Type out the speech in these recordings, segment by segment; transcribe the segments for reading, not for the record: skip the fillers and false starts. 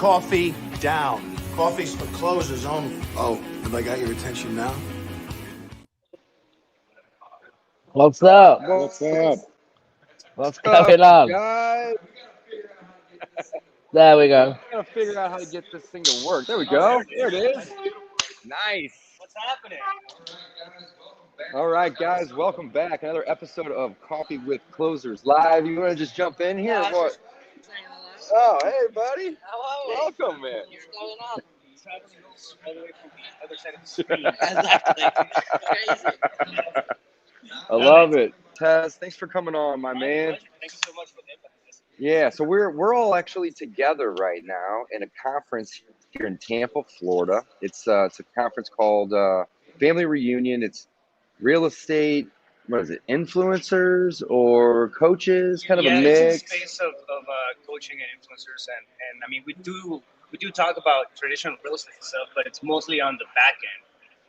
coffee down. Coffee's for closers only. Oh, have I got your attention now? What's up? What's up? What's going on? Guys? There we go. I'm trying to figure out how to get this thing to work. There we go. There it is. Nice. What's happening? All right, guys. Welcome back. Another episode of Coffee with Closers Live. You want to just jump in here or what? Oh, hey, buddy. Hello. Welcome, man. What's going on? Traveling all the way from the other side of the screen. Exactly. Crazy. I love it. Taz, thanks for coming on, my man. Thank you so much for the invite. Yeah, so we're all actually together right now in a conference here in Tampa, Florida. It's a conference called Family Reunion. It's real estate. What is it? Influencers or coaches? Kind of a mix. It's in the space of coaching and influencers, and I mean we do talk about traditional real estate stuff, but it's mostly on the back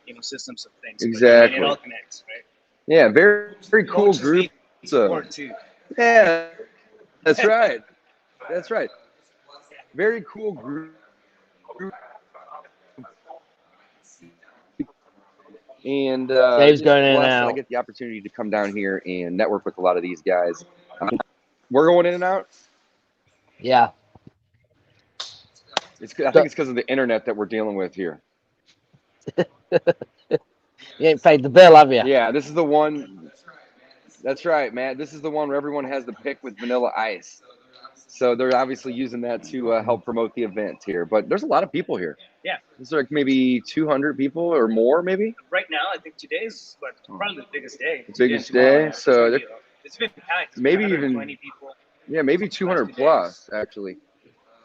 end, systems of things. Exactly. But, it all connects, right? Yeah, very cool group. Yeah, that's right. That's right. Very cool group. And Dave's going in and out. I get the opportunity to come down here and network with a lot of these guys. We're going in and out. Yeah. I think it's because of the internet that we're dealing with here. You ain't paid the bill, have you? Yeah, this is the one. That's right, man. This is the one where everyone has the pick with vanilla ice. So they're obviously using that to help promote the event here. But there's a lot of people here. Yeah. There's like maybe 200 people or more, maybe. Right now, I think today's probably the biggest day. The biggest day. So it's been packed. Maybe even 20 people. Yeah, maybe 200 plus actually.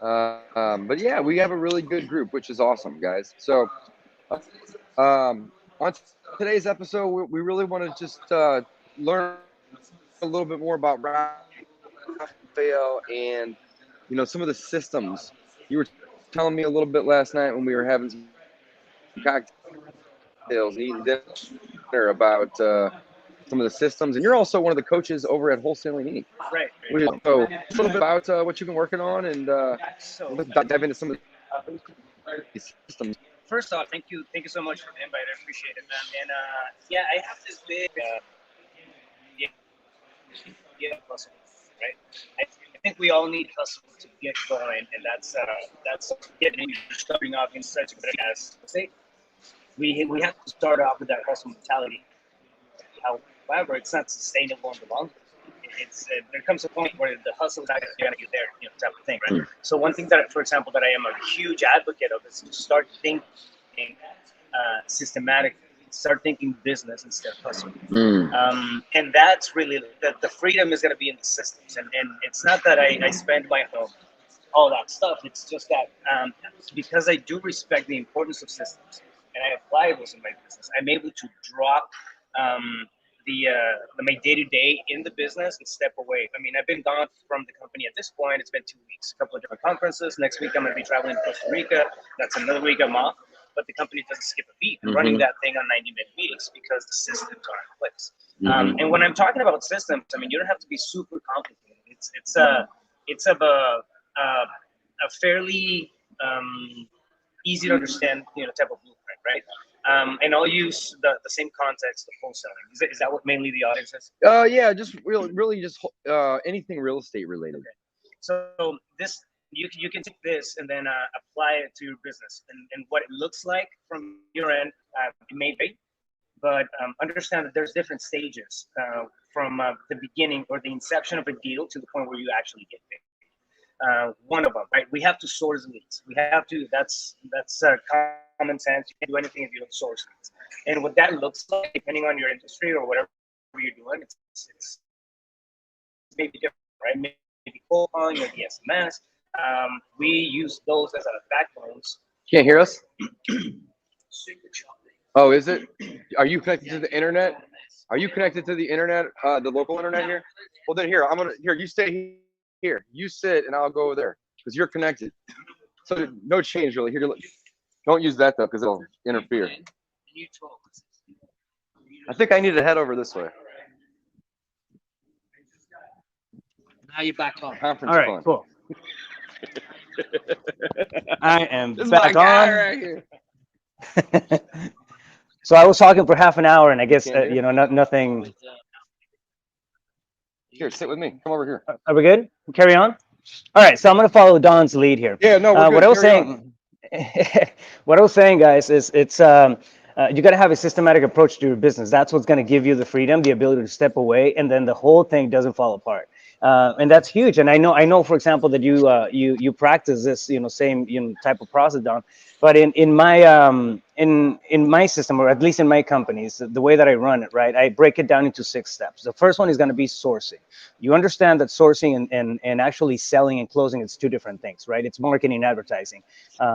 But yeah, we have a really good group, which is awesome, guys. So on today's episode, we really want to just learn a little bit more about Wholesale and some of the systems. You were telling me a little bit last night when we were having some cocktails and eating dinner about some of the systems, and you're also one of the coaches over at Wholesale Inc. Right. So a little bit about what you've been working on, and let's dive into some of these systems. First off, thank you so much for the invite. I appreciate it, man. And I have this big hustle, right? I think we all need hustle to get going, and that's getting starting off in such a good as state. We have to start off with that hustle mentality. However, it's not sustainable in the long run. There comes a point where the hustle is not going to get there, type of thing, right? So one thing that, for example, that I am a huge advocate of is to start thinking systematically. Start thinking business instead of hustle. And that's really the freedom is going to be in the systems. And it's not that I spend my home, all that stuff. It's just that because I do respect the importance of systems and I apply those in my business, I'm able to drop my day-to-day in the business and step away. I mean, I've been gone from the company at this point. It's been 2 weeks, a couple of different conferences. Next week, I'm going to be traveling to Costa Rica. That's another week I'm off. But the company doesn't skip a beat. We're running that thing on 90-minute meetings because the systems are in place. And when I'm talking about systems, I mean, you don't have to be super complicated. It's of a fairly easy to understand, type of blueprint, right? And I'll use the same context of wholesaling. Is that what mainly the audience is? Yeah, just really just anything real estate related. Okay. So this. You can take this and then apply it to your business and what it looks like from your end. It may be, but understand that there's different stages from the beginning or the inception of a deal to the point where you actually get paid. One of them, right? We have to source leads. We have to. That's common sense. You can't do anything if you don't source leads. And what that looks like, depending on your industry or whatever you're doing, it's maybe different, right? Maybe cold calling or the SMS. We use those as our backbones. Can't hear us? Oh, is it? Are you connected to the internet? Are you connected to the internet, the local internet here? Well, then here, you stay here. You sit and I'll go over there because you're connected. So no change really. Here, don't use that though because it'll interfere. I think I need to head over this way. Now you're back on. Conference all right, fun. cool. I am This is my back guy on. right here. So I was talking for half an hour, and I guess Can't hear? nothing. Here, sit with me. Come over here. Are we good? Carry on. All right. So I'm going to follow Don's lead here. Yeah, no, we're What good. I was Carry on. saying, what I was saying, guys, is it's you got to have a systematic approach to your business. That's what's going to give you the freedom, the ability to step away, and then the whole thing doesn't fall apart. And that's huge. And I know, for example, that you practice this, same type of process, Don. But in my in my system, or at least in my companies, the way that I run it, right, I break it down into 6 steps. The first one is going to be sourcing. You understand that sourcing and actually selling and closing, it's 2 different things, right? It's marketing and advertising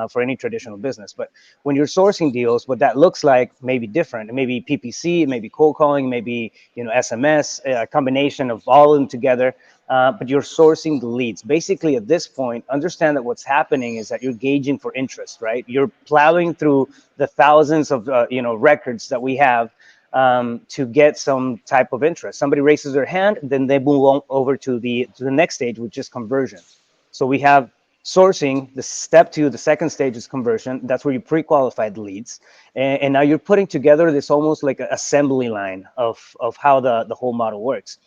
for any traditional business. But when you're sourcing deals, what that looks like may be different. It may be PPC, it may be cold calling, maybe SMS, a combination of all of them together. But you're sourcing the leads. Basically, at this point, understand that what's happening is that you're gauging for interest, right? You're plowing through the thousands of records that we have to get some type of interest. Somebody raises their hand, then they move on over to the next stage, which is conversion. So we have sourcing. The step 2, the second stage is conversion. That's where you pre-qualify the leads, and now you're putting together this almost like an assembly line of how the whole model works.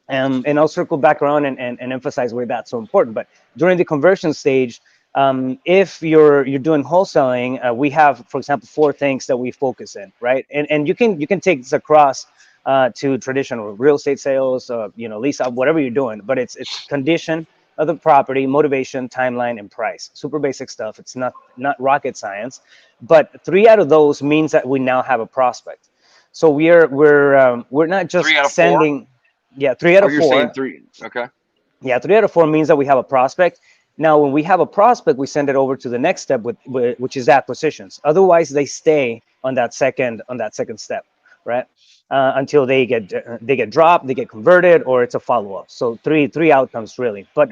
And I'll circle back around and emphasize why that's so important. But during the conversion stage, if you're doing wholesaling, we have, for example, 4 things that we focus in, right? And you can take this across to traditional real estate sales, lease up, whatever you're doing. But it's condition of the property, motivation, timeline, and price. Super basic stuff. It's not rocket science, but 3 out of those means that we now have a prospect. So we're not just 3 out of 4? sending. Yeah, 3 out Oh, of you're saying 4. 3. Okay. Yeah, 3 out of 4 means that we have a prospect. Now, when we have a prospect, we send it over to the next step, which is acquisitions. Otherwise, they stay on that second step, right? Until they get dropped, they get converted, or it's a follow up. So three outcomes really. But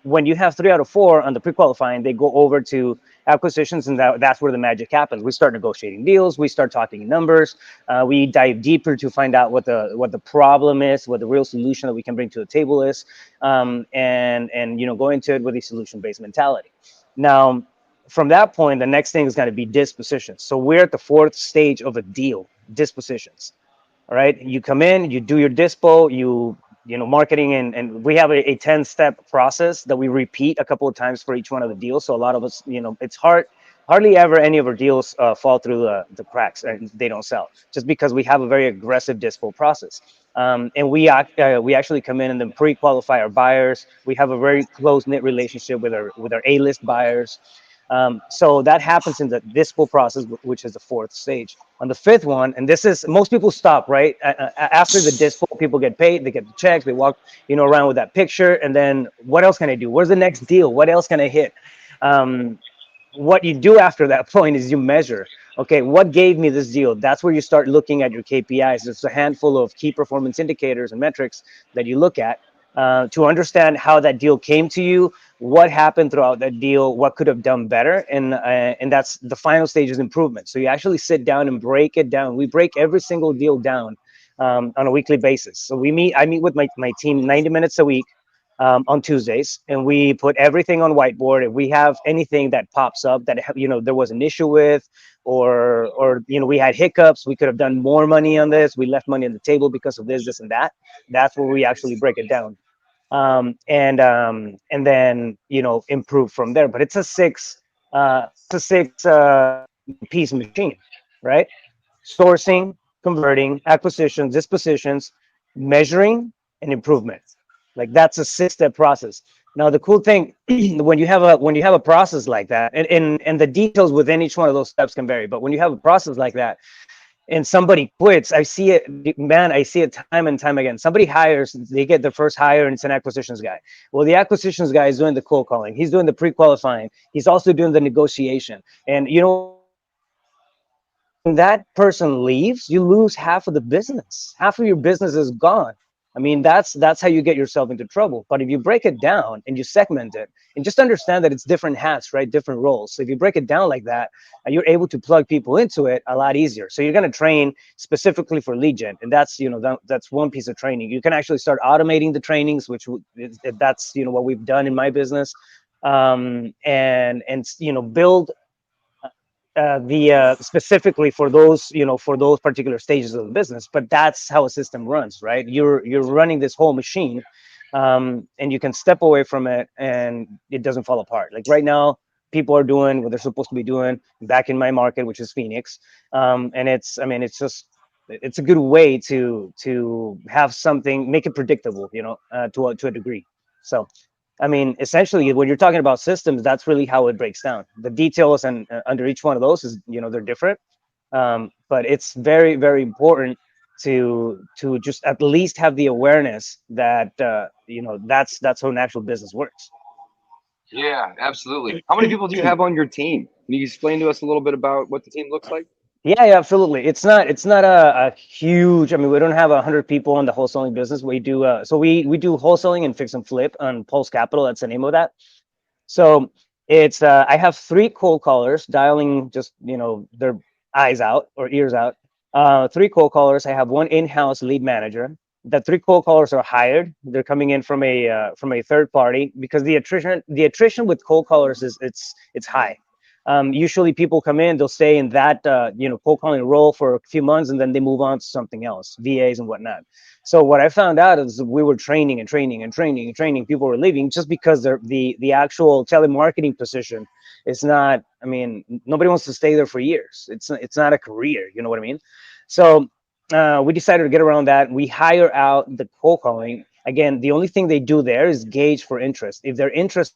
when you have 3 out of 4 on the pre-qualifying, they go over to acquisitions, and that's where the magic happens. We start negotiating deals, we start talking numbers, we dive deeper to find out what the problem is, what the real solution that we can bring to the table is, and go into it with a solution-based mentality. Now, from that point, the next thing is going to be dispositions. So we're at the 4th stage of a deal, dispositions. All right, you come in, you do your dispo, marketing, and we have a 10-step process that we repeat a couple of times for each one of the deals. So a lot of us, it's hardly ever any of our deals fall through the cracks and they don't sell, just because we have a very aggressive dispo process. And we actually come in and then pre-qualify our buyers. We have a very close-knit relationship with our A-list buyers. So that happens in the dispo process, which is the 4th stage. On the 5th one, and this is, most people stop right after the dispo. People get paid, they get the checks, they walk around with that picture, and then what else can I do? Where's the next deal? What else can I hit? What you do after that point is you measure, okay, what gave me this deal? That's where you start looking at your KPIs. There's a handful of key performance indicators and metrics that you look at to understand how that deal came to you, what happened throughout that deal, what could have done better, and that's the final stage is improvement. So you actually sit down and break it down. We break every single deal down on a weekly basis. So I meet with my team 90 minutes a week on Tuesdays, and we put everything on whiteboard. If we have anything that pops up that there was an issue with, or we had hiccups, we could have done more money on this. We left money on the table because of this, and that. That's where we actually break it down, and then improve from there. But it's a six piece machine, right? Sourcing, converting, acquisitions, dispositions, measuring, and improvement. Like that's a 6-step process. Now the cool thing when you have a process like that, and the details within each one of those steps can vary, but when you have a process like that and somebody quits, I see it, man, I see it time and time again. Somebody hires, they get their first hire, and it's an acquisitions guy. Well, the acquisitions guy is doing the cold calling, he's doing the pre-qualifying, he's also doing the negotiation. And when that person leaves, you lose half of the business. Half of your business is gone. I mean, that's how you get yourself into trouble. But if you break it down and you segment it, and just understand that it's different hats, right? Different roles. So if you break it down like that, you're able to plug people into it a lot easier. So you're going to train specifically for lead gen, and that's that's one piece of training. You can actually start automating the trainings, which that's what we've done in my business. and build the specifically for those for those particular stages of the business. But that's how a system runs, right? You're running this whole machine, and you can step away from it and it doesn't fall apart. Like right now, people are doing what they're supposed to be doing back in my market, which is Phoenix. And it's just it's a good way to have something, make it predictable, to a degree. So essentially, when you're talking about systems, that's really how it breaks down. The details and under each one of those is, they're different. But it's very, very important to just at least have the awareness that that's how an actual business works. Yeah, absolutely. How many people do you have on your team? Can you explain to us a little bit about what the team looks like? Yeah, absolutely. It's not a huge. We don't have 100 people in the wholesaling business. We do we do wholesaling and fix and flip on Pulse Capital. That's the name of that. So it's I have 3 cold callers dialing just their eyes out or ears out. 3 cold callers. I have 1 in-house lead manager. The 3 cold callers are hired. They're coming in from a third party because the attrition with cold callers is it's high. Usually people come in, they'll stay in that cold calling role for a few months, and then they move on to something else, VAs and whatnot. So what I found out is we were training and training and training and training. People were leaving just because the actual telemarketing position is not. Nobody wants to stay there for years. It's not a career. You know what I mean? So we decided to get around that. We hire out the cold calling. Again, the only thing they do there is gauge for interest. If they're interested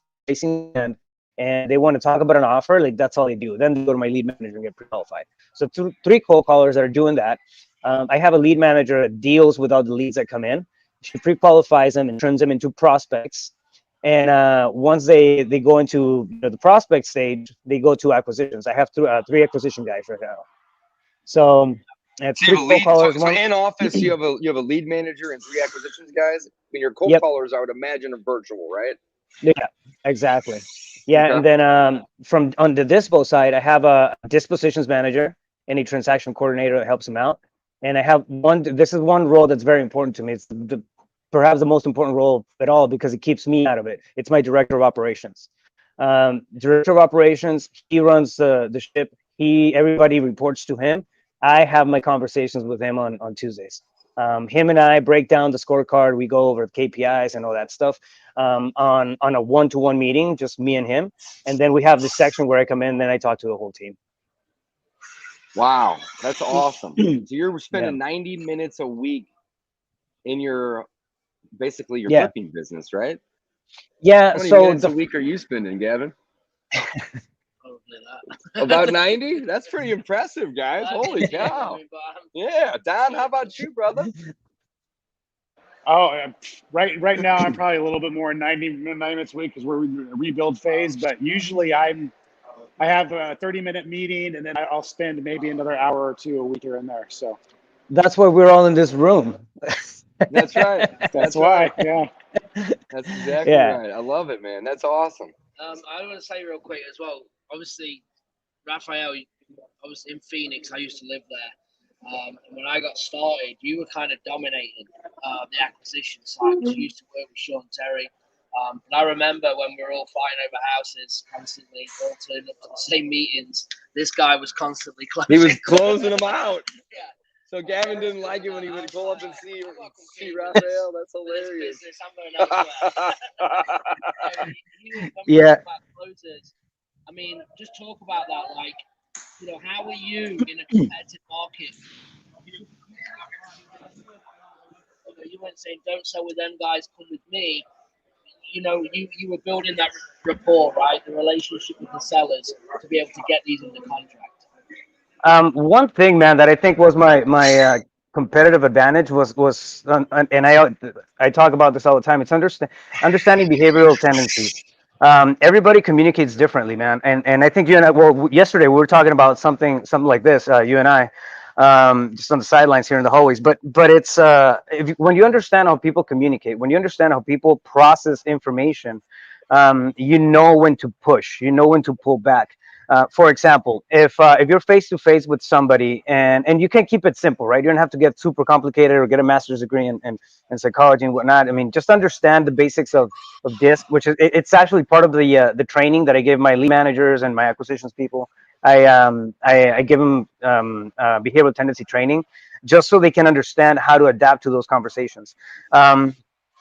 and they want to talk about an offer, like that's all they do. Then they go to my lead manager and get pre-qualified. So 3 cold callers that are doing that. I have a lead manager that deals with all the leads that come in. She pre-qualifies them and turns them into prospects. And once they go into the prospect stage, they go to acquisitions. I have 3 acquisition guys right now. So it's 3 cold callers. So in office, you have a lead manager and 3 acquisitions guys. When your cold Yep. callers, I would imagine, are virtual, right? Yeah, exactly. Yeah, Okay. and then from on the dispo side, I have a dispositions manager and a transaction coordinator that helps them out. And I have one. This is one role that's very important to me. It's perhaps the most important role at all because it keeps me out of it. It's my director of operations. Director of operations. He runs the ship. Everybody reports to him. I have my conversations with him on Tuesdays. Him and I break down the scorecard. We go over KPIs and all that stuff on a 1-to-1 meeting, just me and him. And then we have this section where I come in and then I talk to the whole team. Wow, that's awesome. So you're spending Yeah. 90 minutes a week in basically your Yeah. flipping business, right? Yeah. How many So minutes a week are you spending, Gavin? About 90? That's pretty impressive, guys. Holy cow. Yeah. Don, how about you, brother? Oh, right now I'm probably a little bit more 90 minutes a week because we're in a rebuild phase. But usually I have a 30-minute meeting and then I'll spend maybe another hour or 2 a week here and there. So that's why we're all in this room. That's right. that's why. Right. Yeah. That's exactly Yeah. right. I love it, man. That's awesome. I want to say real quick as well. Obviously, Raphael, I was in Phoenix. I used to live there. And when I got started, you were kind of dominating the acquisition side because you used to work with Sean Terry. And I remember when we were all fighting over houses constantly, all turning up to the same meetings. This guy was constantly closing. He was closing them out. Yeah. So Gavin didn't like it when he would go up and see Raphael. That's hilarious. Business, I'm going Yeah. about closers. Just talk about that. Like, how are you in a competitive market? You weren't saying don't sell with them guys, come with me. You were building that rapport, right? The relationship with the sellers to be able to get these under contract. One thing, man, that I think was my competitive advantage was and I talk about this all the time. It's understanding behavioral tendencies. Everybody communicates differently, man, and I think you and I. Yesterday we were talking about something like this. You and I, just on the sidelines here in the hallways. But it's when you understand how people communicate, when you understand how people process information, you know when to push, you know when to pull back. For example, if you're face to face with somebody, and you can keep it simple, right? You don't have to get super complicated or get a master's degree in psychology and whatnot. I mean, just understand the basics of DISC, which is it's actually part of the training that I give my lead managers and my acquisitions people. I give them behavioral tendency training just so they can understand how to adapt to those conversations.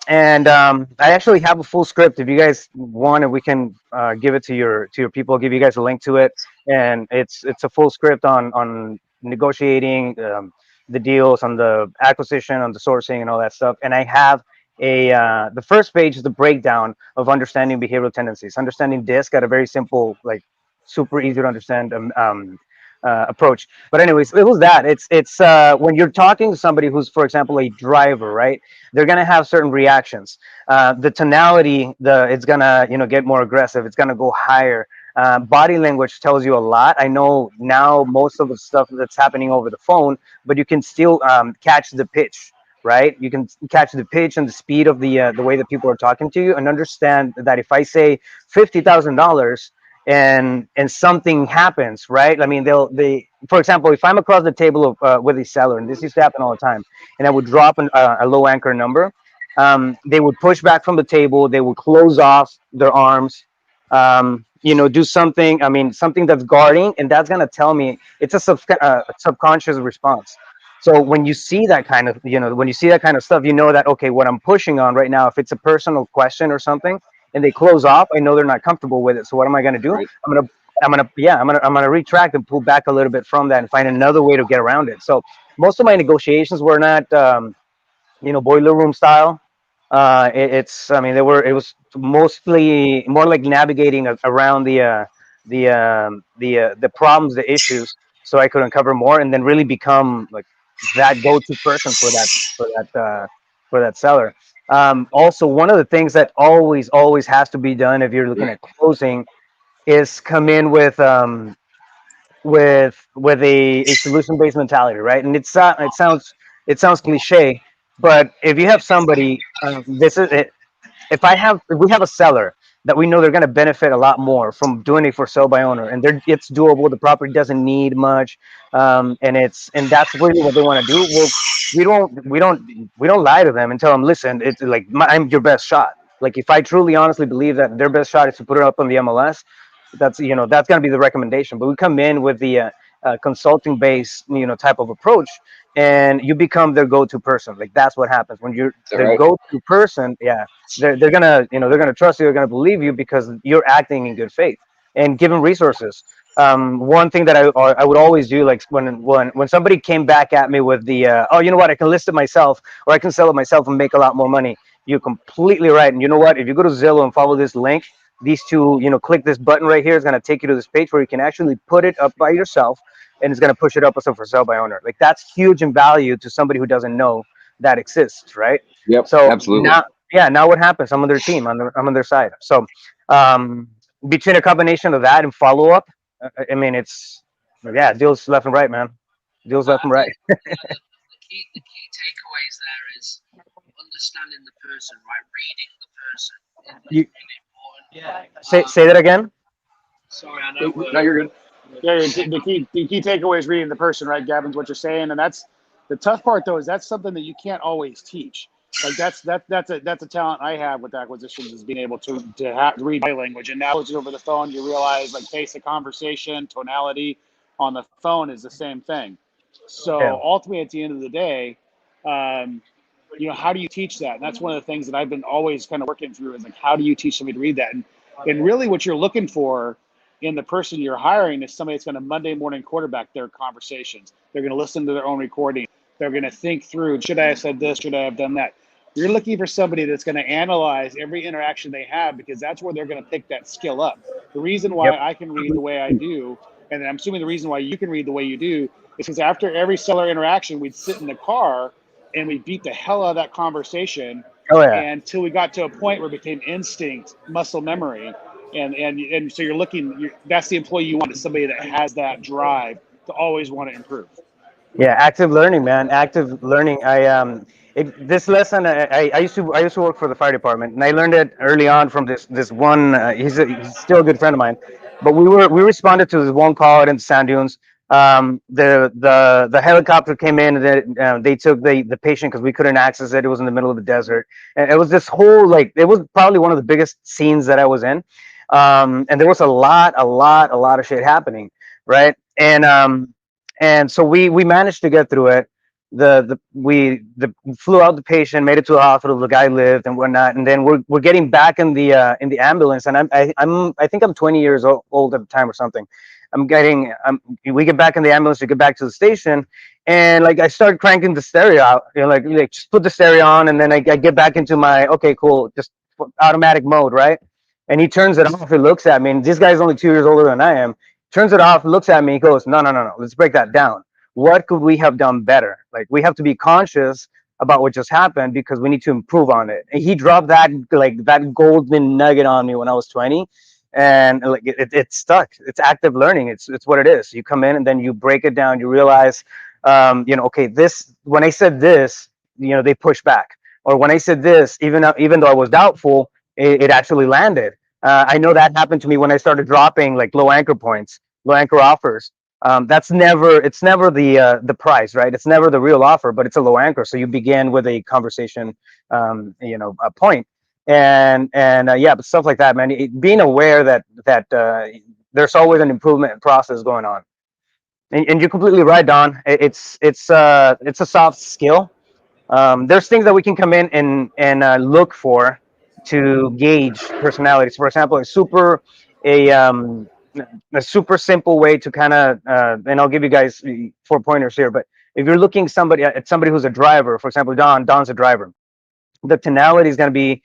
And I actually have a full script. If you guys want it, we can give it to your people. I'll give you guys a link to it, and it's a full script on negotiating the deals, on the acquisition, on the sourcing, and all that stuff. And I have the first page is the breakdown of understanding behavioral tendencies, understanding DISC at a very simple, like super easy to understand approach. But anyways, it was that. It's when you're talking to somebody who's, for example, a driver, right? They're gonna have certain reactions. The tonality, it's gonna get more aggressive. It's gonna go higher. Body language tells you a lot. I know now most of the stuff that's happening over the phone, but you can still catch the pitch, right? You can catch the pitch and the speed of the way that people are talking to you, and understand that if I say $50,000 and something happens, right? I mean, for example, if I'm across the table with a seller, and this used to happen all the time, and I would drop a low anchor number, they would push back from the table, they would close off their arms, do something. I mean, something that's guarding, and that's gonna tell me it's a subconscious response. So when you see that kind of, when you see that kind of stuff, you know that, okay, what I'm pushing on right now, if it's a personal question or something, and they close off, I know they're not comfortable with it. So what am I going to do? Right. I'm gonna retract and pull back a little bit from that and find another way to get around it. So most of my negotiations were not, boiler room style. I mean, it was mostly more like navigating around the problems, the issues, so I could uncover more and then really become like that go-to person for that seller. Also, one of the things that always has to be done if you're looking at closing is come in with a solution based mentality, right? And it sounds cliche, but if you have somebody, this is it. If we have a seller that we know they're going to benefit a lot more from doing it for sale by owner, and it's doable, the property doesn't need much, and that's really what they want to do. Well, we don't lie to them and tell them, listen, it's like I'm your best shot. Like if I truly honestly believe that their best shot is to put it up on the MLS, that's going to be the recommendation. But we come in with the consulting based type of approach, and you become their go-to person. Like that's what happens when you're that their right? go-to person. Yeah, they're gonna they're gonna trust you, they're gonna believe you because you're acting in good faith and given resources. One thing that I would always do, like when somebody came back at me with the oh, you know what, I can list it myself or I can sell it myself and make a lot more money. You're completely right. And you know what, if you go to Zillow and follow this link, these two, click this button right here, is going to take you to this page where you can actually put it up by yourself, and it's going to push it up as a for sale by owner. Like that's huge in value to somebody who doesn't know that exists, right? Yep, So absolutely. now what happens? I'm on their team. I'm on their side. So um, between a combination of that and follow up, I mean, it's deals left and right, man. Deals left I and right. think the key takeaways there is understanding the person, right? Reading the person is You really important. say that again. Sorry, I know. No, you're good. Yeah, the key takeaway is reading the person, right, Gavin's what you're saying, and that's the tough part though, is that's something that you can't always teach. Like that's a talent I have with acquisitions, is being able to read body language. And now it's over the phone, you realize like pace of conversation, tonality on the phone is the same thing. Yeah. So ultimately, at the end of the day, um, how do you teach that? And that's one of the things that I've been always kind of working through, is like, how do you teach somebody to read that? And really what you're looking for in the person you're hiring is somebody that's going to Monday morning quarterback their conversations. They're going to listen to their own recording. They're going to think through, should I have said this? Should I have done that? You're looking for somebody that's going to analyze every interaction they have, because that's where they're going to pick that skill up. The reason why Yep. I can read the way I do, and I'm assuming the reason why you can read the way you do, is because after every seller interaction, we'd sit in the car and we beat the hell out of that conversation Oh yeah. until we got to a point where it became instinct, muscle memory. And so that's the employee you want, is somebody that has that drive to always want to improve. Yeah, active learning, man. Active learning. This lesson, I used to work for the fire department, and I learned it early on from this one. He's still a good friend of mine. But we responded to this one call out in the sand dunes. The helicopter came in, and they took the patient because we couldn't access it. It was in the middle of the desert, and it was this whole, like, it was probably one of the biggest scenes that I was in. And there was a lot of shit happening, right? And so we managed to get through it. We flew out the patient, made it to the hospital. The guy lived and whatnot, and then we're getting back in the ambulance, and I think I'm 20 years old at the time or something. We get back in the ambulance, we get back to the station, and like I start cranking the stereo out, like just put the stereo on, and then I get back into my okay, cool, just automatic mode, right? And he turns it off. He looks at me, and this guy's only 2 years older than I am. Turns it off, looks at me, he goes, no, let's break that down. What could we have done better? Like, we have to be conscious about what just happened because we need to improve on it. And he dropped that golden nugget on me when I was 20, and like it stuck. It's active learning. It's what it is. You come in and then you break it down. You realize, okay, this, when I said this, they push back, or when I said this, even though I was doubtful, it actually landed. I know that happened to me when I started dropping like low anchor points, low anchor offers. It's never the price, right? It's never the real offer, but it's a low anchor. So you begin with a conversation, a point, and yeah, but stuff like that, man. Being aware that there's always an improvement process going on, and you're completely right, Don. It's a soft skill. There's things that we can come in and look for to gauge personalities. For example, a a super simple way to kind of, and I'll give you guys 4 pointers here. But if you're looking at somebody who's a driver, for example, Don's a driver. The tonality is going to be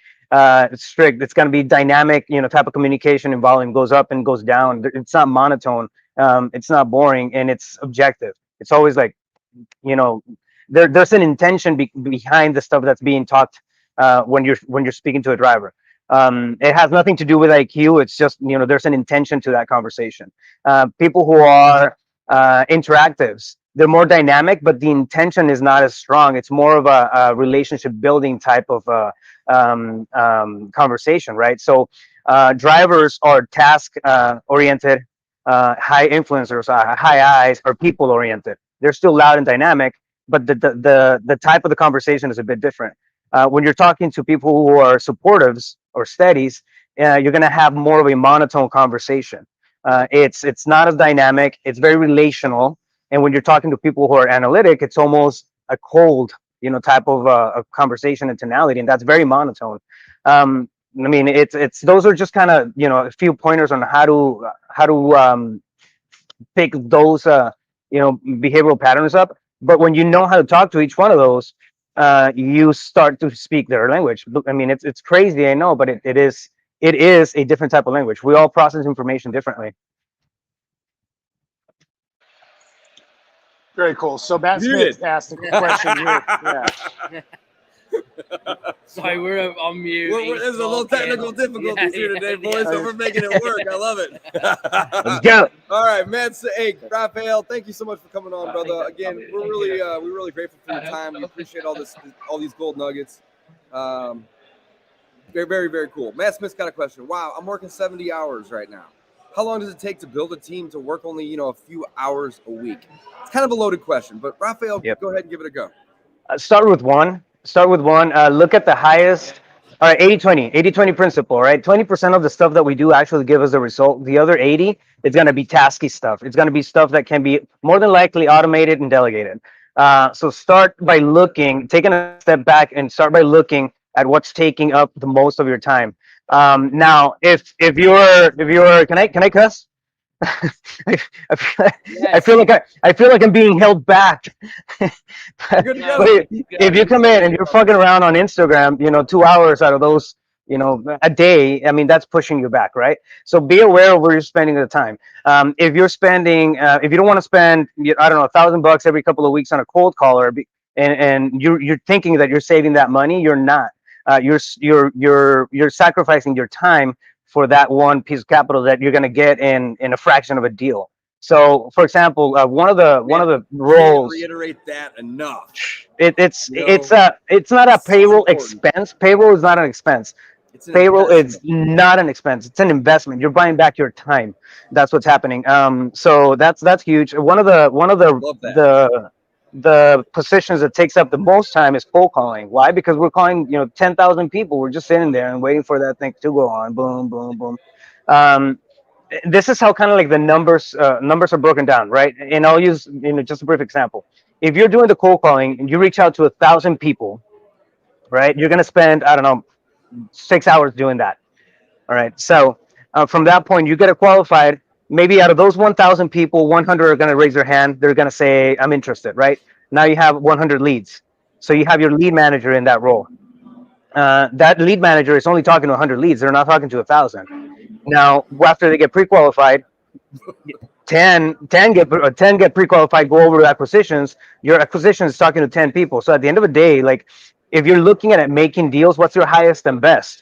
strict. It's going to be dynamic, type of communication and volume goes up and goes down. It's not monotone. It's not boring, and it's objective. It's always like, there's an intention behind the stuff that's being talked when you're speaking to a driver. It has nothing to do with IQ. It's just, there's an intention to that conversation. People who are interactives, they're more dynamic, but the intention is not as strong. It's more of a relationship building type of conversation, right? So drivers are task oriented. High influencers, high eyes, are people oriented. They're still loud and dynamic, but the type of the conversation is a bit different. When you're talking to people who are supportives or steadies, you're going to have more of a monotone conversation. It's not as dynamic. It's very relational. And when you're talking to people who are analytic, it's almost a cold, type of conversation and tonality, and that's very monotone. I mean, it's those are just kind of, a few pointers on how to pick those behavioral patterns up. But when you know how to talk to each one of those, you start to speak their language. I mean, it's crazy, I know, but it is a different type of language. We all process information differently. Very cool. So Matt Smith asked a question here. Yeah. Sorry, we're on mute. There's a little technical difficulties here today, boys, so we're making it work. I love it. Let's go. All right, man. So, hey, Raphael, thank you so much for coming on, brother. Again, we're really grateful for your time. We appreciate all these gold nuggets. Very, very, very cool. Matt Smith's got a question. Wow, I'm working 70 hours right now. How long does it take to build a team to work only, a few hours a week? It's kind of a loaded question, but Raphael, Go ahead and give it a go. Start with one. Look at the highest. All right, 80-20 principle, right? 20% of the stuff that we do actually give us a result. The other 80, it's going to be tasky stuff. It's going to be stuff that can be more than likely automated and delegated. So start by taking a step back and start by looking at what's taking up the most of your time. Now, if you're, can I cuss? I feel like I'm being held back. But if you come in and you're fucking around on Instagram, 2 hours out of those, a day, I mean, that's pushing you back, right? So be aware of where you're spending the time. If you're spending, if you don't want to spend, I don't know, $1,000 every couple of weeks on a cold caller, and you're thinking that you're saving that money, you're not. You're sacrificing your time for that one piece of capital that you're going to get in a fraction of a deal. So, for example, one of the roles. Can't reiterate that enough. It's not a payroll expense. Payroll is not an expense. It's an Payroll is investment. not an expense; it's an investment. You're buying back your time. That's what's happening. So that's huge. One of Love that. the positions that takes up the most time is cold calling. Why? Because we're calling 10,000 people. We're just sitting there and waiting for that thing to go on. Boom, boom, boom. Um, this is how kind of like the numbers are broken down, right? And I'll use just a brief example. If you're doing the cold calling and you reach out to 1,000 people, right? You're gonna spend, I don't know, 6 hours doing that. All right. So from that point, you get it qualified. Maybe out of those 1,000 people, 100 are going to raise their hand. They're going to say, I'm interested, right? Now you have 100 leads. So you have your lead manager in that role. That lead manager is only talking to 100 leads. They're not talking to 1,000. Now, after they get pre-qualified, 10 get pre-qualified, go over to acquisitions. Your acquisition is talking to 10 people. So at the end of the day, like if you're looking at making deals, what's your highest and best?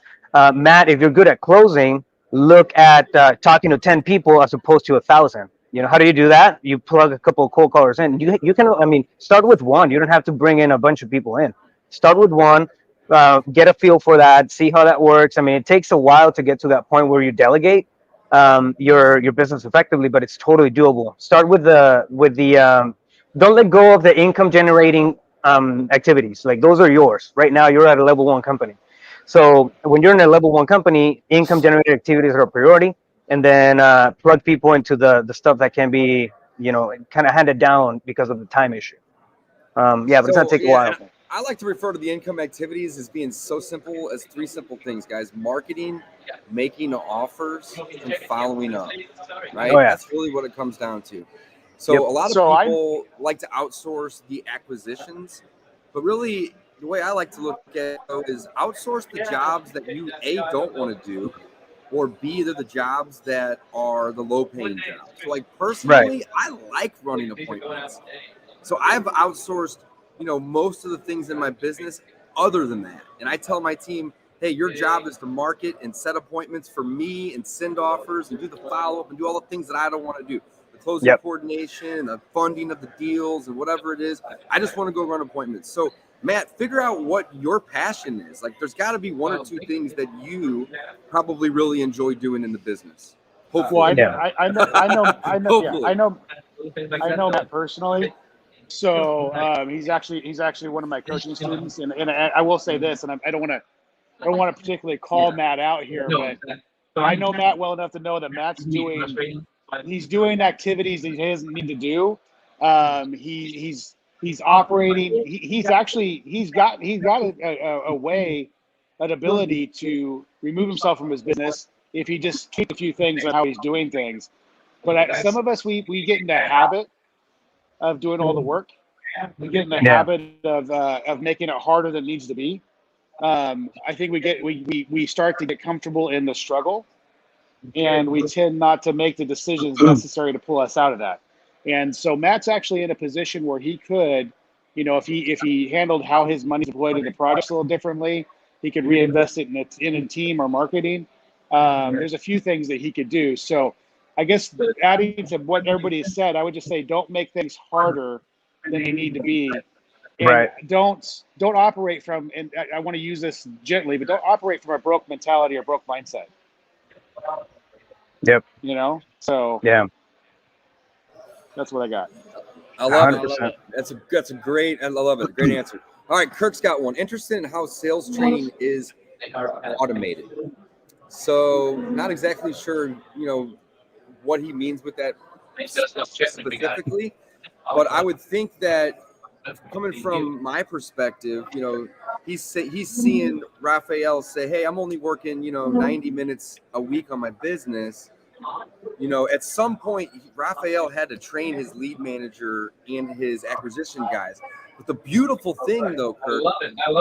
Matt, if you're good at closing, look at talking to 10 people as opposed to 1,000. How do you do that? You plug a couple of cold callers in. You can, I mean, start with one. You don't have to bring in a bunch of people in. Start with one, get a feel for that, see how that works. I mean, it takes a while to get to that point where you delegate your business effectively, but it's totally doable. Start with the don't let go of the income generating activities. Like those are yours. Right now, you're at a level 1 company. So when you're in a level 1 company, income generating activities are a priority, and then plug people into the stuff that can be kind of handed down because of the time issue. Yeah, but it's gonna So take a yeah, while. and I like to refer to the income activities as being so simple as 3 simple things, guys: marketing, making offers, and following up. Right? Oh yeah. That's really what it comes down to. So Yep. a lot of So people like to outsource the acquisitions, but really the way I like to look at it is outsource the jobs that you don't want to do, or B, they're the jobs that are the low paying jobs. So like Right. personally, I like running appointments. So I've outsourced, most of the things in my business other than that. And I tell my team, hey, your job is to market and set appointments for me and send offers and do the follow-up and do all the things that I don't want to do. The closing Yep. coordination, the funding of the deals and whatever it is. I just want to go run appointments. So Matt, figure out what your passion is. Like there's got to be 1 or 2 things that you probably really enjoy doing in the business. Hopefully. Well, Yeah. I know, Hopefully. I know Matt personally. So he's actually one of my coaching students, and I will say this, and I don't want to particularly call Matt out here, but I know Matt well enough to know that he's doing activities that he doesn't need to do. He's operating. He's got a way, an ability to remove himself from his business if he just tweaks a few things on how he's doing things. But some of us we get in the habit of doing all the work. We get in the habit of making it harder than it needs to be. I think we start to get comfortable in the struggle, and we tend not to make the decisions necessary to pull us out of that. And so Matt's actually in a position where he could, if he handled how his money's deployed in the projects a little differently, he could reinvest it in a team or marketing. There's a few things that he could do. So I guess adding to what everybody has said, I would just say don't make things harder than they need to be. And Right. don't operate from, and I want to use this gently, but don't operate from a broke mentality or broke mindset. Yep. So Yeah. that's what I got. I love 100%. it. That's a great. I love it. Great answer. All right, Kirk's got one. Interested in how sales training is automated. So not exactly sure, what he means with that specifically, but I would think that coming from my perspective, he's seeing Raphael say, "Hey, I'm only working, 90 minutes a week on my business." At some point, Raphael had to train his lead manager and his acquisition guys. But the beautiful thing, though, Kurt,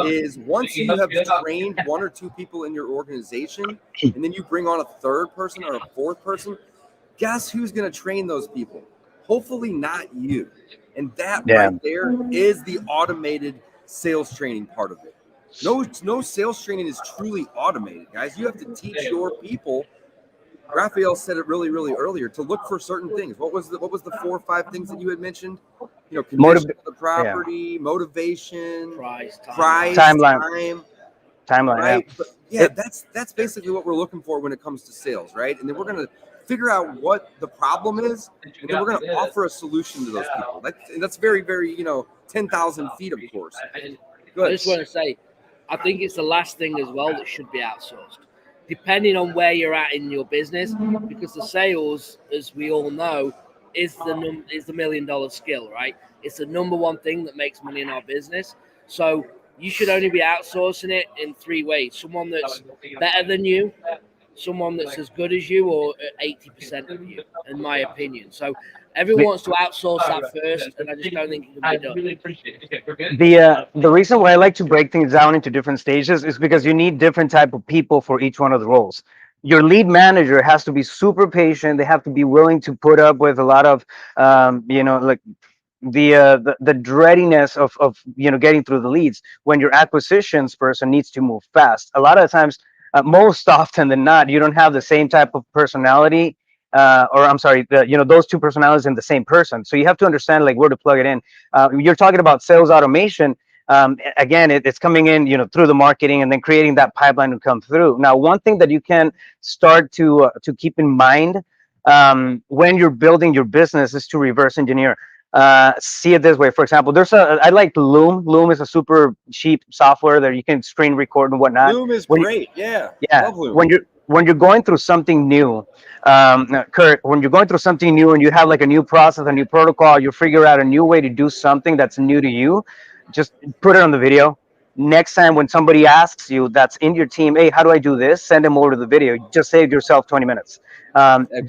is once you have trained 1 or 2 people in your organization, and then you bring on a 3rd person or a 4th person, guess who's going to train those people? Hopefully not you. And that right there is the automated sales training part of it. No sales training is truly automated, guys. You have to teach your people. Raphael said it really, really earlier to look for certain things. What was the 4 or 5 things that you had mentioned? Condition of the property, motivation, price, Timeline. time. timeline. right? Yeah. But yeah, that's basically what we're looking for when it comes to sales, right? And then we're gonna figure out what the problem is, and then we're gonna offer a solution to those people. That's very, very, 10,000 feet, of course. I Good. just want to say, I think it's the last thing as well that should be outsourced, depending on where you're at in your business, because the sales, as we all know, is the $1 million skill, right? It's the number one thing that makes money in our business. So you should only be outsourcing it in 3 ways: someone that's better than you, someone that's as good as you, or 80% of you, in my opinion. So everyone wants to outsource that first, and I just don't think it can be done. The reason why I like to break things down into different stages is because you need different type of people for each one of the roles. Your lead manager has to be super patient. They have to be willing to put up with a lot of like the dreadiness of getting through the leads. When your acquisitions person needs to move fast, a lot of times, most often than not, you don't have the same type of personality, or I'm sorry, those two personalities in the same person. So you have to understand like where to plug it in. You're talking about sales automation. Again, it's coming in, through the marketing and then creating that pipeline to come through. Now, one thing that you can start to keep in mind, when you're building your business, is to reverse engineer. See it this way. For example, I like Loom. Loom is a super cheap software that you can screen record and whatnot. Loom is great. Yeah. Love Loom. When you're going through something new, Kurt, when you're going through something new and you have like a new process, a new protocol, you figure out a new way to do something that's new to you, just put it on the video. Next time when somebody asks you that's in your team, hey, how do I do this? Send them over to the video. Just save yourself 20 minutes.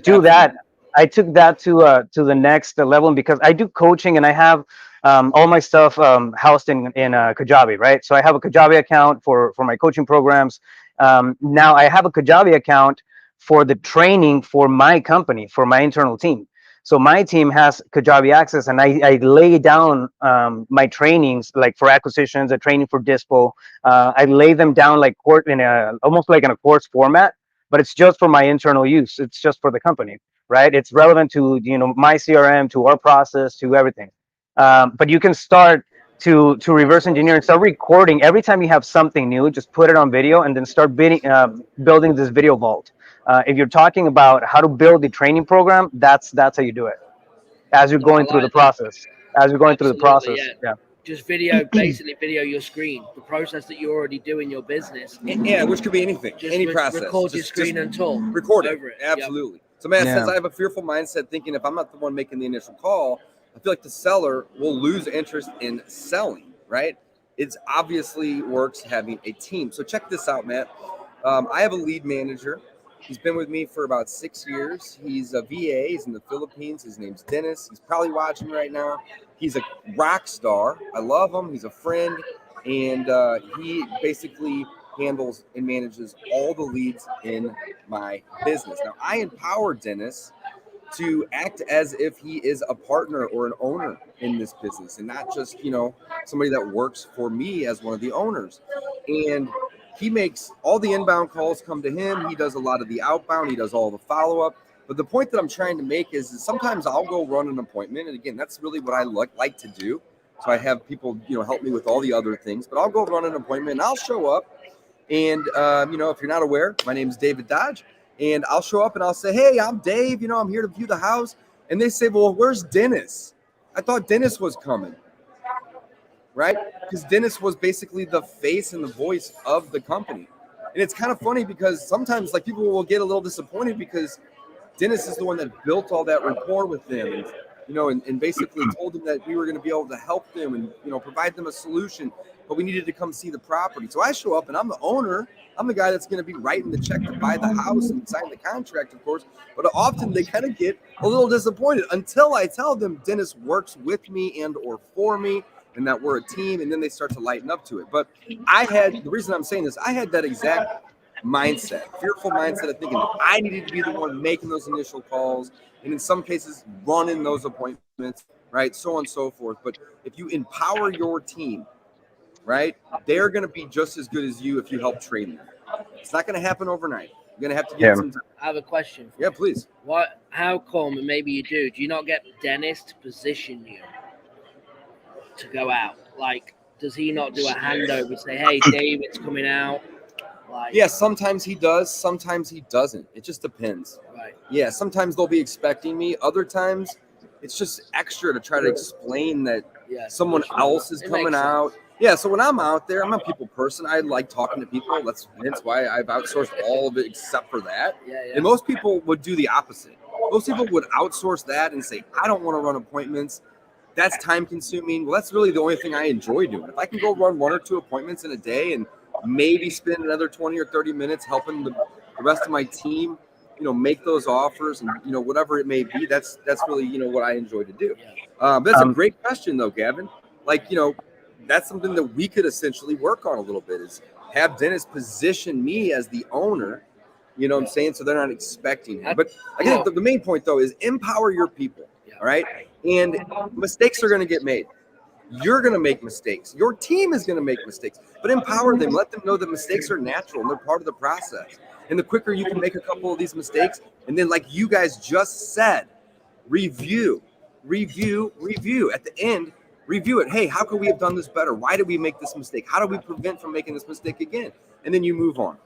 Do that. I took that to the next level, because I do coaching and I have all my stuff housed in Kajabi, right? So I have a Kajabi account for my coaching programs. Now I have a Kajabi account for the training for my company, for my internal team. So my team has Kajabi access, and I lay down my trainings, like for acquisitions, a training for dispo. I lay them down like almost like in a course format, but it's just for my internal use. It's just for the company, right? It's relevant to my CRM, to our process, to everything. But you can start to reverse engineer and start recording every time you have something new. Just put it on video and then start building this video vault. If you're talking about how to build the training program, that's how you do it. As you're going through the process. As you're going through the process. Yeah. Just basically video your screen, the process that you already do in your business. Yeah, which could be anything, any process. Record your screen and talk. Record over it. Absolutely. Yep. So Matt says, I have a fearful mindset, thinking if I'm not the one making the initial call, I feel like the seller will lose interest in selling, right? It's obviously works having a team. So check this out, Matt. I have a lead manager. He's been with me for about 6 years. He's a VA. He's in the Philippines. His name's Dennis. He's probably watching right now. He's a rock star. I love him. He's a friend. And he basically handles and manages all the leads in my business. Now, I empower Dennis to act as if he is a partner or an owner in this business, and not just, somebody that works for me as one of the owners. And he makes all the inbound calls come to him. He does a lot of the outbound. He does all the follow-up. But the point that I'm trying to make is sometimes I'll go run an appointment. And again, that's really what I like to do. So I have people, help me with all the other things. But I'll go run an appointment and I'll show up. And, if you're not aware, my name is David Dodge. And I'll show up and I'll say, hey, I'm Dave. I'm here to view the house. And they say, well, where's Dennis? I thought Dennis was coming. Right? Because Dennis was basically the face and the voice of the company. And it's kind of funny because sometimes people will get a little disappointed because Dennis is the one that built all that rapport with them and basically told them that we were going to be able to help them and, provide them a solution, but we needed to come see the property. So I show up and I'm the owner. I'm the guy that's going to be writing the check to buy the house and sign the contract, of course. But often they kind of get a little disappointed until I tell them Dennis works with me and or for me, and that we're a team, and then they start to lighten up to it. But the reason I'm saying this, I had that exact mindset, fearful mindset of thinking that I needed to be the one making those initial calls, and in some cases running those appointments, right, so on and so forth. But if you empower your team, right, they're going to be just as good as you if you help train them. It's not going to happen overnight. You're going to have to give it some time. I have a question. Yeah, please. How come, and maybe you do you not get Dennis to position you to go out? does he not do a handover? Say, hey, David's coming out. Like, Yeah, sometimes he does, sometimes he doesn't. It just depends. right. Yeah, sometimes they'll be expecting me. Other times, it's just extra to try to explain that Yeah. someone else is It coming makes sense. out. Yeah, so when I'm out there, I'm a people person. I like talking to people. That's why I've outsourced all of it except for that. Yeah, yeah. And most people would do the opposite. Most people would outsource that and say, I don't want to run appointments. That's time consuming. Well, that's really the only thing I enjoy doing. If I can go run 1 or 2 appointments in a day and maybe spend another 20 or 30 minutes helping the rest of my team, make those offers and, whatever it may be, that's really, what I enjoy to do. That's a great question though, Gavin. Like, that's something that we could essentially work on a little bit, is have Dennis position me as the owner, you know what I'm saying? So they're not expecting him. But I think the main point though is empower your people. All right. And mistakes are going to get made. You're going to make mistakes. Your team is going to make mistakes, but empower them. Let them know that mistakes are natural and they're part of the process. And the quicker you can make a couple of these mistakes, and then like you guys just said, review. At the end, review it. Hey, how could we have done this better? Why did we make this mistake? How do we prevent from making this mistake again? And then you move on.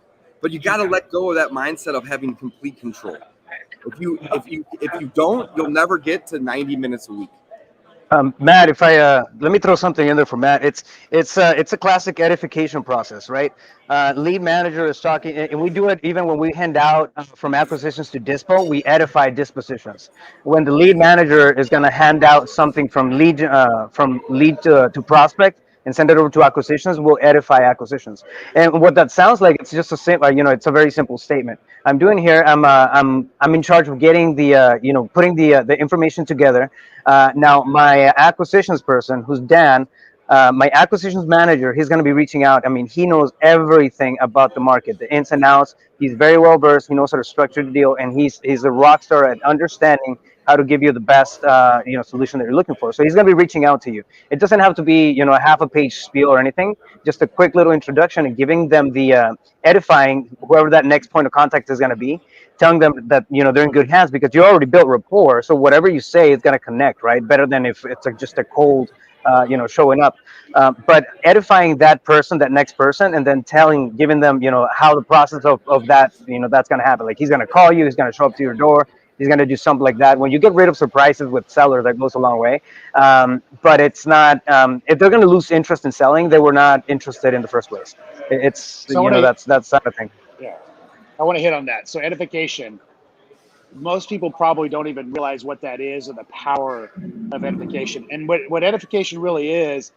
But you got to let go of that mindset of having complete control. If you don't, you'll never get to 90 minutes a week. Matt, if I let me throw something in there for Matt. It's a classic edification process, right? Lead manager is talking, and we do it even when we hand out from acquisitions to dispo. We edify dispositions. When the lead manager is going to hand out something from lead to prospect and send it over to acquisitions, we'll edify acquisitions. And what that sounds like, it's just a it's a very simple statement. I'm doing here. I'm in charge of getting the putting the information together. Now, my acquisitions person, who's Dan, my acquisitions manager, he's going to be reaching out. I mean, he knows everything about the market, the ins and outs. He's very well versed. He knows how to structure the deal, and he's a rock star at understanding how to give you the best solution that you're looking for. So he's going to be reaching out to you. It doesn't have to be a half a page spiel or anything. Just a quick little introduction and giving them the edifying whoever that next point of contact is going to be, telling them that they're in good hands because you already built rapport. So whatever you say is going to connect, right? Better than if it's just a cold showing up. But edifying that person, that next person, and then giving them how the process of that that's going to happen. Like, he's going to call you, he's going to show up to your door, he's going to do something like that. When you get rid of surprises with sellers, that goes a long way. But it's not, if they're going to lose interest in selling, they were not interested in the first place. It's that's not a thing. Yeah, I want to hit on that. So edification, most people probably don't even realize what that is or the power of edification. And what edification really is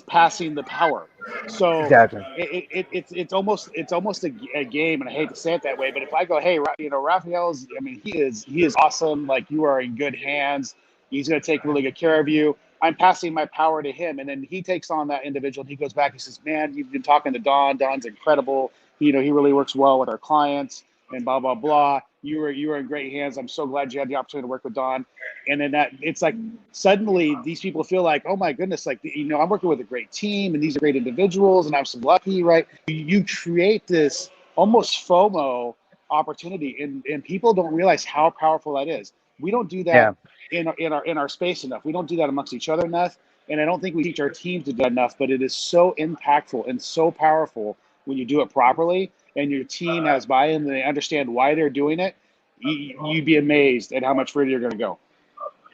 passing the power. So Exactly. it's almost a game, and I hate to say it that way, but if I go, hey, Raphael's, I mean, he is awesome. Like, you are in good hands. He's going to take really good care of you. I'm passing my power to him, and then he takes on that individual. And he goes back. He says, "Man, you've been talking to Don. Don's incredible. He really works well with our clients, and blah blah blah. You were in great hands. I'm so glad you had the opportunity to work with Don." And then it's like suddenly these people feel like, oh my goodness, like I'm working with a great team, and these are great individuals, and I'm so lucky, right? You create this almost FOMO opportunity, and people don't realize how powerful that is. We don't do that in our space enough. We don't do that amongst each other enough, and I don't think we teach our teams to do that enough. But it is so impactful and so powerful when you do it properly, and your team has buy-in and they understand why they're doing it. You'd be amazed at how much further you're going to go.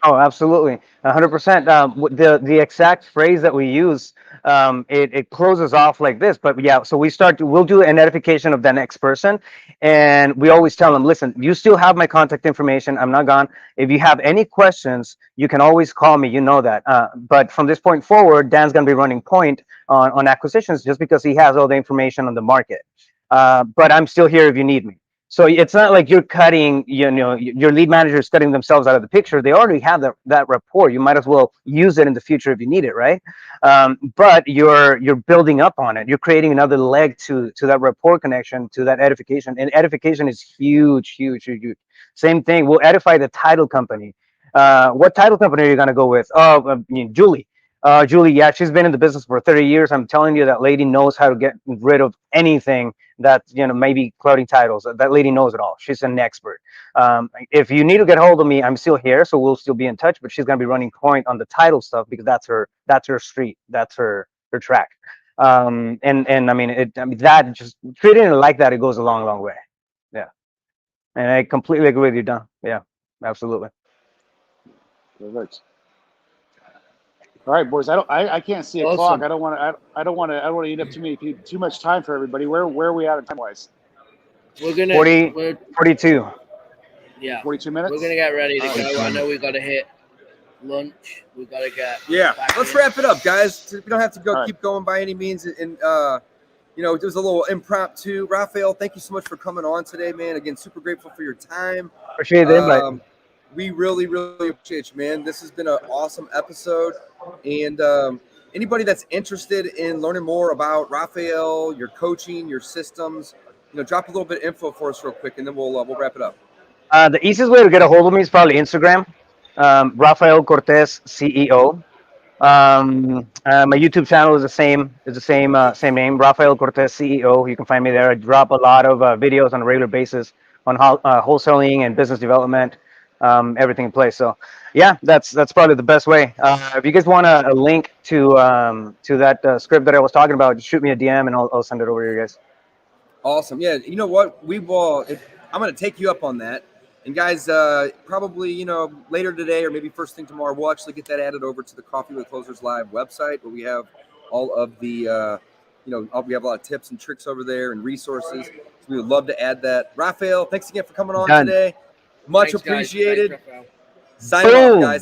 Oh, absolutely, 100%. The exact phrase that we use, it closes off like this. But yeah, so we'll do an edification of the next person, and we always tell them, listen, you still have my contact information. I'm not gone. If you have any questions, you can always call me. You know that. But from this point forward, Dan's going to be running point on acquisitions just because he has all the information on the market. But I'm still here if you need me. So it's not like you're cutting, your lead manager is cutting themselves out of the picture. They already have that rapport. You might as well use it in the future if you need it, right? But you're building up on it. You're creating another leg to that rapport connection, to that edification. And edification is huge, huge, huge, huge. Same thing. We'll edify the title company. What title company are you going to go with? Oh, Julie. Julie, yeah, she's been in the business for 30 years. I'm telling you, that lady knows how to get rid of anything that maybe clouding titles. That lady knows it all. She's an expert. If you need to get hold of me, I'm still here, so we'll still be in touch. But she's gonna be running point on the title stuff because that's her street. That's her track. And I mean, that just treating it like that, it goes a long, long way. Yeah. And I completely agree with you, Don. Yeah, absolutely. Perfect. All right, boys. I can't see a Awesome. clock. I don't want to eat up too much time for everybody. Where are we at time wise? We're gonna 42. yeah. 42 minutes. We're gonna get ready to go. I know we gotta hit lunch. We gotta get Let's wrap it up, guys. We don't have to All right. keep going by any means. And you know, it was a little impromptu. Raphael, thank you so much for coming on today, man. Again, super grateful for your time. Appreciate the invite. We really, really appreciate you, man. This has been an awesome episode. And anybody that's interested in learning more about Raphael, your coaching, your systems, you know, drop a little bit of info for us real quick, and then we'll wrap it up. The easiest way to get a hold of me is probably Instagram. Rafael Cortez CEO. My YouTube channel is the same. It's the same name, Rafael Cortez CEO. You can find me there. I drop a lot of videos on a regular basis on wholesaling and business development, everything in place. So, yeah, that's probably the best way. If you guys want a link to that script that I was talking about, just shoot me a DM and I'll send it over to you guys. Awesome. Yeah, you know what? We will. I'm going to take you up on that. And guys, probably, you know, later today or maybe first thing tomorrow, we'll actually get that added over to the Coffee with Closers Live website, where we have all of the, we have a lot of tips and tricks over there and resources. So we would love to add that. Raphael, thanks again for coming on today. Much appreciated. Thanks, Signing off, guys.